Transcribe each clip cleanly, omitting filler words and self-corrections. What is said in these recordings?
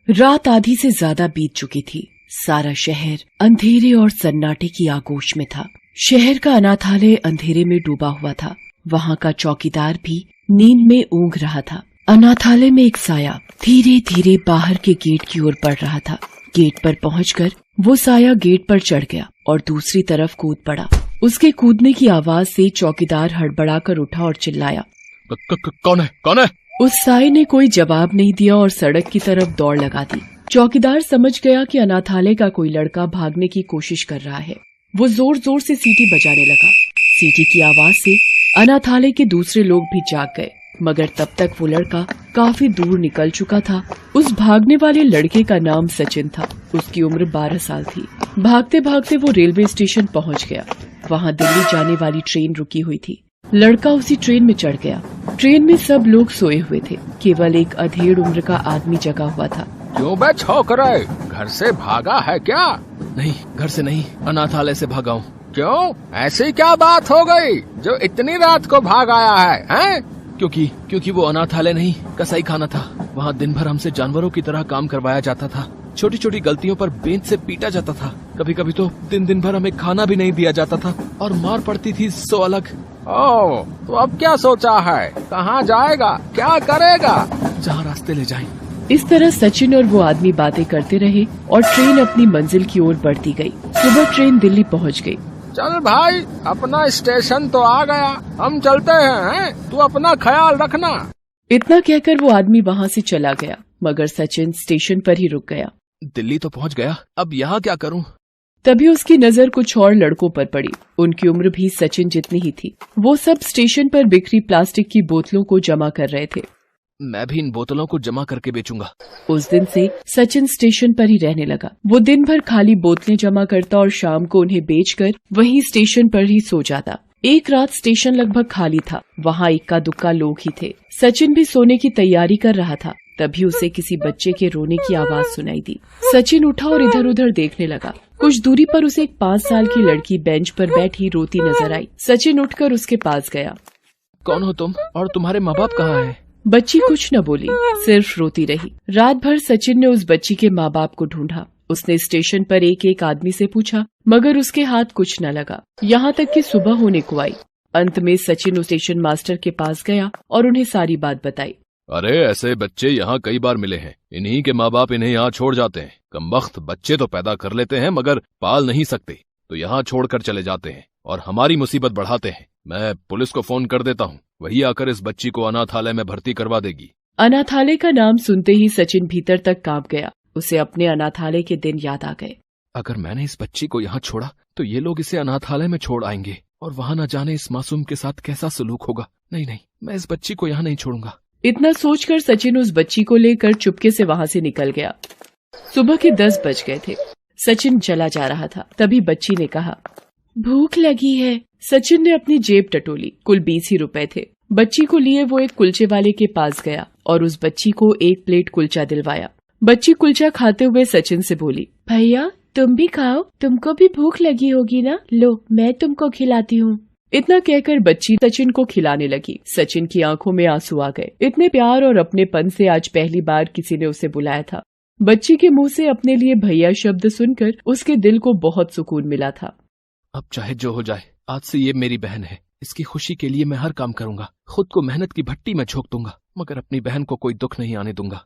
रात आधी से ज्यादा बीत चुकी थी। सारा शहर अंधेरे और सन्नाटे की आगोश में था। शहर का अनाथालय अंधेरे में डूबा हुआ था। वहाँ का चौकीदार भी नींद में ऊँघ रहा था। अनाथालय में एक साया धीरे धीरे बाहर के गेट की ओर बढ़ रहा था। गेट पर पहुंचकर वो साया गेट पर चढ़ गया और दूसरी तरफ कूद पड़ा। उसके कूदने की आवाज से चौकीदार हड़बड़ाकर उठा और चिल्लाया, कौन है? कौन है? उस साये ने कोई जवाब नहीं दिया और सड़क की तरफ दौड़ लगा दी। चौकीदार समझ गया कि अनाथालय का कोई लड़का भागने की कोशिश कर रहा है। वो जोर जोर से सीटी बजाने लगा। सीटी की आवाज से अनाथालय के दूसरे लोग भी जाग गए, मगर तब तक वो लड़का काफी दूर निकल चुका था। उस भागने वाले लड़के का नाम सचिन था। उसकी उम्र 12 साल थी। भागते भागते वो रेलवे स्टेशन पहुंच गया। वहाँ दिल्ली जाने वाली ट्रेन रुकी हुई थी। लड़का उसी ट्रेन में चढ़ गया। ट्रेन में सब लोग सोए हुए थे। केवल एक अधेड़ उम्र का आदमी जगा हुआ था। क्यों बे छोकरे, घर से भागा है क्या? नहीं, घर से नहीं, अनाथालय से भागा हूँ। क्यों, ऐसी क्या बात हो गई जो इतनी रात को भाग आया है, हैं? क्योंकि वो अनाथालय नहीं, कसाई खाना था। वहाँ दिन भर हमसे जानवरों की तरह काम करवाया जाता था। छोटी छोटी गलतियों पर बेंच से पीटा जाता था। कभी कभी तो दिन भर हमें खाना भी नहीं दिया जाता था और मार पड़ती थी सो अलग। ओह, तो अब क्या सोचा है? कहाँ जाएगा, क्या करेगा? जहाँ रास्ते ले जाएं। इस तरह सचिन और वो आदमी बातें करते रहे और ट्रेन अपनी मंजिल की ओर बढ़ती गई। सुबह ट्रेन दिल्ली पहुँच गई। चल भाई, अपना स्टेशन तो आ गया, हम चलते हैं, तू अपना ख्याल रखना। इतना कहकर वो आदमी वहाँ से चला गया, मगर सचिन स्टेशन पर ही रुक गया। दिल्ली तो पहुँच गया, अब यहाँ क्या करूँ? तभी उसकी नजर कुछ और लड़कों पर पड़ी। उनकी उम्र भी सचिन जितनी ही थी। वो सब स्टेशन पर बिखरी प्लास्टिक की बोतलों को जमा कर रहे थे। मैं भी इन बोतलों को जमा करके बेचूंगा। उस दिन से सचिन स्टेशन पर ही रहने लगा। वो दिन भर खाली बोतलें जमा करता और शाम को उन्हें बेचकर वहीं स्टेशन पर ही सो जाता। एक रात स्टेशन लगभग खाली था। वहाँ इक्का दुक्का लोग ही थे। सचिन भी सोने की तैयारी कर रहा था। तभी उसे किसी बच्चे के रोने की आवाज सुनाई दी। सचिन उठा और इधर उधर देखने लगा। कुछ दूरी पर उसे एक 5 साल की लड़की बेंच पर बैठी रोती नजर आई। सचिन उठकर उसके पास गया। कौन हो तुम और तुम्हारे माँ बाप कहाँ हैं? बच्ची कुछ न बोली, सिर्फ रोती रही। रात भर सचिन ने उस बच्ची के माँ बाप को ढूंढा। उसने स्टेशन पर एक एक आदमी से पूछा, मगर उसके हाथ कुछ न लगा। यहाँ तक कि सुबह होने को आई। अंत में सचिन उस स्टेशन मास्टर के पास गया और उन्हें सारी बात बताई। अरे ऐसे बच्चे यहाँ कई बार मिले हैं। इन्हीं के माँ बाप इन्हें यहाँ छोड़ जाते हैं। कमबख्त बच्चे तो पैदा कर लेते हैं मगर पाल नहीं सकते, तो यहाँ छोड़कर चले जाते हैं और हमारी मुसीबत बढ़ाते हैं। मैं पुलिस को फोन कर देता हूँ, वही आकर इस बच्ची को अनाथालय में भर्ती करवा देगी। अनाथालय का नाम सुनते ही सचिन भीतर तक कांप गया। उसे अपने अनाथालय के दिन याद आ गए। अगर मैंने इस बच्ची को यहाँ छोड़ा तो ये लोग इसे अनाथालय में छोड़ आएंगे और वहाँ न जाने इस मासूम के साथ कैसा सलूक होगा। नहीं, मैं इस बच्ची को यहाँ नहीं छोड़ूंगा। इतना सोचकर सचिन उस बच्ची को लेकर चुपके से वहाँ से निकल गया। सुबह के 10 बज गए थे। सचिन चला जा रहा था। तभी बच्ची ने कहा, भूख लगी है। सचिन ने अपनी जेब टटोली। कुल 20 ही रुपए थे। बच्ची को लिए वो एक कुलचे वाले के पास गया और उस बच्ची को 1 प्लेट कुलचा दिलवाया। बच्ची कुलचा खाते हुए सचिन से बोली, भैया तुम भी खाओ, तुमको भी भूख लगी होगी ना, लो मैं तुमको खिलाती हूँ। इतना कहकर बच्ची सचिन को खिलाने लगी। सचिन की आंखों में आंसू आ गए। इतने प्यार और अपनेपन से आज पहली बार किसी ने उसे बुलाया था। बच्ची के मुंह से अपने लिए भैया शब्द सुनकर उसके दिल को बहुत सुकून मिला था। अब चाहे जो हो जाए, आज से ये मेरी बहन है। इसकी खुशी के लिए मैं हर काम करूंगा। खुद को मेहनत की भट्टी में झोंक दूंगा, मगर अपनी बहन को कोई दुख नहीं आने दूंगा।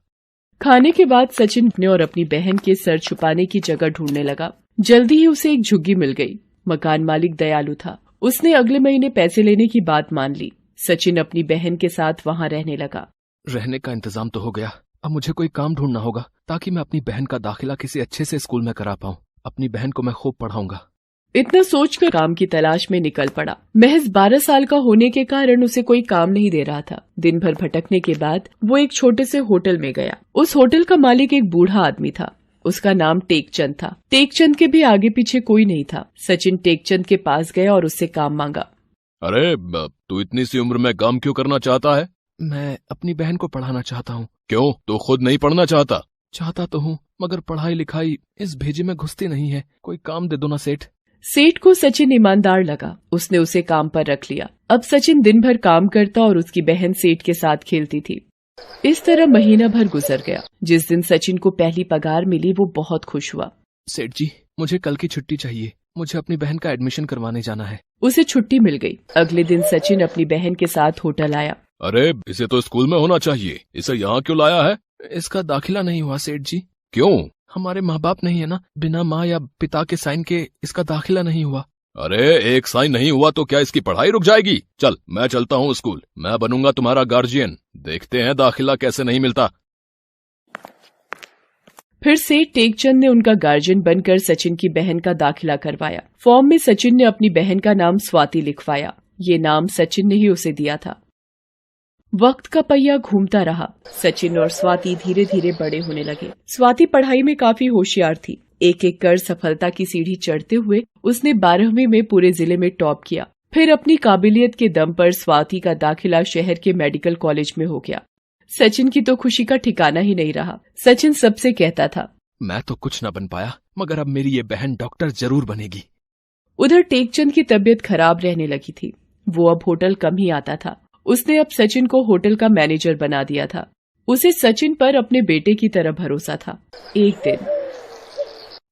खाने के बाद सचिन अपने और अपनी बहन के सर छुपाने की जगह ढूंढने लगा। जल्दी ही उसे एक झुग्गी मिल गई। मकान मालिक दयालु था। उसने अगले महीने पैसे लेने की बात मान ली। सचिन अपनी बहन के साथ वहाँ रहने लगा। रहने का इंतजाम तो हो गया। अब मुझे कोई काम ढूंढना होगा ताकि मैं अपनी बहन का दाखिला किसी अच्छे से स्कूल में करा पाऊँ। अपनी बहन को मैं खूब पढ़ाऊंगा। इतना सोचकर काम की तलाश में निकल पड़ा। महज 12 साल का होने के कारण उसे कोई काम नहीं दे रहा था। दिन भर भटकने के बाद वो एक छोटे से होटल में गया। उस होटल का मालिक एक बूढ़ा आदमी था। उसका नाम टेकचंद था। टेकचंद के भी आगे पीछे कोई नहीं था। सचिन टेकचंद के पास गया और उससे काम मांगा। अरे तू इतनी सी उम्र में काम क्यों करना चाहता है? मैं अपनी बहन को पढ़ाना चाहता हूँ। क्यों, तू खुद नहीं पढ़ना चाहता? चाहता तो हूँ, मगर पढ़ाई लिखाई इस भेजे में घुसती नहीं है। कोई काम दे दो ना सेठ। सेठ को सचिन ईमानदार लगा। उसने उसे काम पर रख लिया। अब सचिन दिन भर काम करता और उसकी बहन सेठ के साथ खेलती थी। इस तरह महीना भर गुजर गया। जिस दिन सचिन को पहली पगार मिली वो बहुत खुश हुआ। सेठ जी, मुझे कल की छुट्टी चाहिए, मुझे अपनी बहन का एडमिशन करवाने जाना है। उसे छुट्टी मिल गई। अगले दिन सचिन अपनी बहन के साथ होटल आया। अरे इसे तो स्कूल में होना चाहिए, इसे यहाँ क्यों लाया है? इसका दाखिला नहीं हुआ सेठ जी। क्यों? हमारे माँ बाप नहीं है ना, बिना माँ या पिता के साइन के इसका दाखिला नहीं हुआ। अरे एक साइन नहीं हुआ तो क्या इसकी पढ़ाई रुक जाएगी? चल मैं चलता हूँ स्कूल, मैं बनूंगा तुम्हारा गार्जियन, देखते हैं दाखिला कैसे नहीं मिलता। फिर से टेकचंद ने उनका गार्जियन बनकर सचिन की बहन का दाखिला करवाया। फॉर्म में सचिन ने अपनी बहन का नाम स्वाति लिखवाया। ये नाम सचिन ने ही उसे दिया था। वक्त का पहिया घूमता रहा। सचिन और स्वाति धीरे धीरे बड़े होने लगे। स्वाति पढ़ाई में काफी होशियार थी। एक एक कर सफलता की सीढ़ी चढ़ते हुए उसने 12वीं में पूरे जिले में टॉप किया। फिर अपनी काबिलियत के दम पर स्वाति का दाखिला शहर के मेडिकल कॉलेज में हो गया। सचिन की तो खुशी का ठिकाना ही नहीं रहा। सचिन सबसे कहता था, मैं तो कुछ न बन पाया, मगर अब मेरी ये बहन डॉक्टर जरूर बनेगी। उधर टेकचंद की तबीयत खराब रहने लगी थी। वो अब होटल कम ही आता था। उसने अब सचिन को होटल का मैनेजर बना दिया था। उसे सचिन पर अपने बेटे की तरह भरोसा था। एक दिन,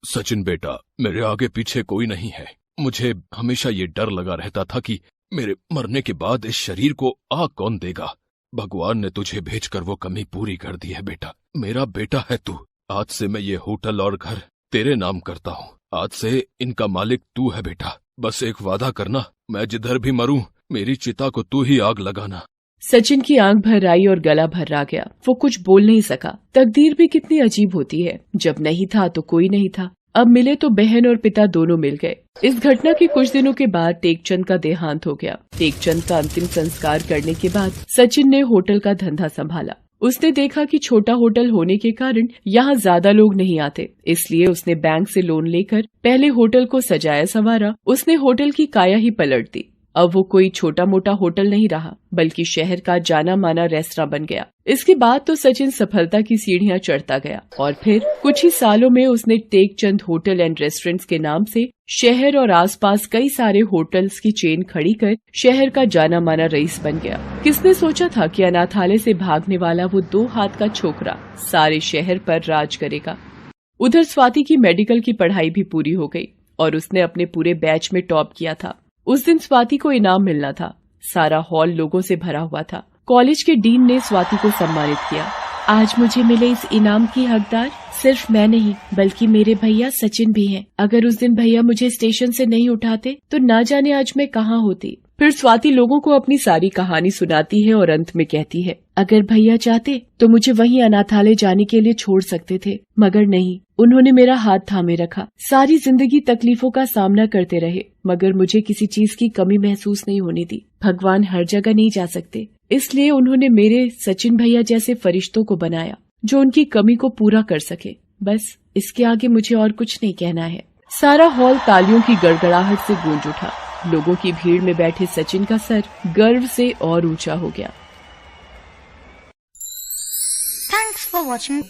सचिन बेटा, मेरे आगे पीछे कोई नहीं है। मुझे हमेशा ये डर लगा रहता था कि मेरे मरने के बाद इस शरीर को आग कौन देगा। भगवान ने तुझे भेजकर वो कमी पूरी कर दी है बेटा। मेरा बेटा है तू। आज से मैं ये होटल और घर तेरे नाम करता हूँ। आज से इनका मालिक तू है बेटा। बस एक वादा करना, मैं जिधर भी मरूं मेरी चिता को तू ही आग लगाना। सचिन की आंख भर आई और गला भर्रा गया। वो कुछ बोल नहीं सका। तकदीर भी कितनी अजीब होती है। जब नहीं था तो कोई नहीं था, अब मिले तो बहन और पिता दोनों मिल गए। इस घटना के कुछ दिनों के बाद टेकचंद का देहांत हो गया। टेकचंद का अंतिम संस्कार करने के बाद सचिन ने होटल का धंधा संभाला। उसने देखा कि छोटा होटल होने के कारण यहाँ ज्यादा लोग नहीं आते, इसलिए उसने बैंक से लोन लेकर पहले होटल को सजाया संवारा। उसने होटल की काया ही पलट दी। अब वो कोई छोटा मोटा होटल नहीं रहा, बल्कि शहर का जाना माना रेस्तरां बन गया। इसके बाद तो सचिन सफलता की सीढ़ियां चढ़ता गया और फिर कुछ ही सालों में उसने टेकचंद होटल एंड रेस्टोरेंट्स के नाम से शहर और आसपास कई सारे होटल्स की चेन खड़ी कर शहर का जाना माना रईस बन गया। किसने सोचा था कि अनाथालय से भागने वाला वो 2 हाथ का छोकरा सारे शहर पर राज करेगा। उधर स्वाति की मेडिकल की पढ़ाई भी पूरी हो गई और उसने अपने पूरे बैच में टॉप किया था। उस दिन स्वाति को इनाम मिलना था। सारा हॉल लोगों से भरा हुआ था। कॉलेज के डीन ने स्वाति को सम्मानित किया। आज मुझे मिले इस इनाम की हकदार सिर्फ मैं नहीं, बल्कि मेरे भैया सचिन भी हैं। अगर उस दिन भैया मुझे स्टेशन से नहीं उठाते तो ना जाने आज मैं कहाँ होती। फिर स्वाति लोगों को अपनी सारी कहानी सुनाती है और अंत में कहती है, अगर भैया चाहते तो मुझे वहीं अनाथालय जाने के लिए छोड़ सकते थे, मगर नहीं, उन्होंने मेरा हाथ थामे रखा। सारी जिंदगी तकलीफों का सामना करते रहे, मगर मुझे किसी चीज की कमी महसूस नहीं होने दी। भगवान हर जगह नहीं जा सकते, इसलिए उन्होंने मेरे सचिन भैया जैसे फरिश्तों को बनाया जो उनकी कमी को पूरा कर सके। बस इसके आगे मुझे और कुछ नहीं कहना है। सारा हॉल तालियों की गड़गड़ाहट से गूंज उठा। लोगों की भीड़ में बैठे सचिन का सर गर्व से और ऊंचा हो गया। Thanks for watching.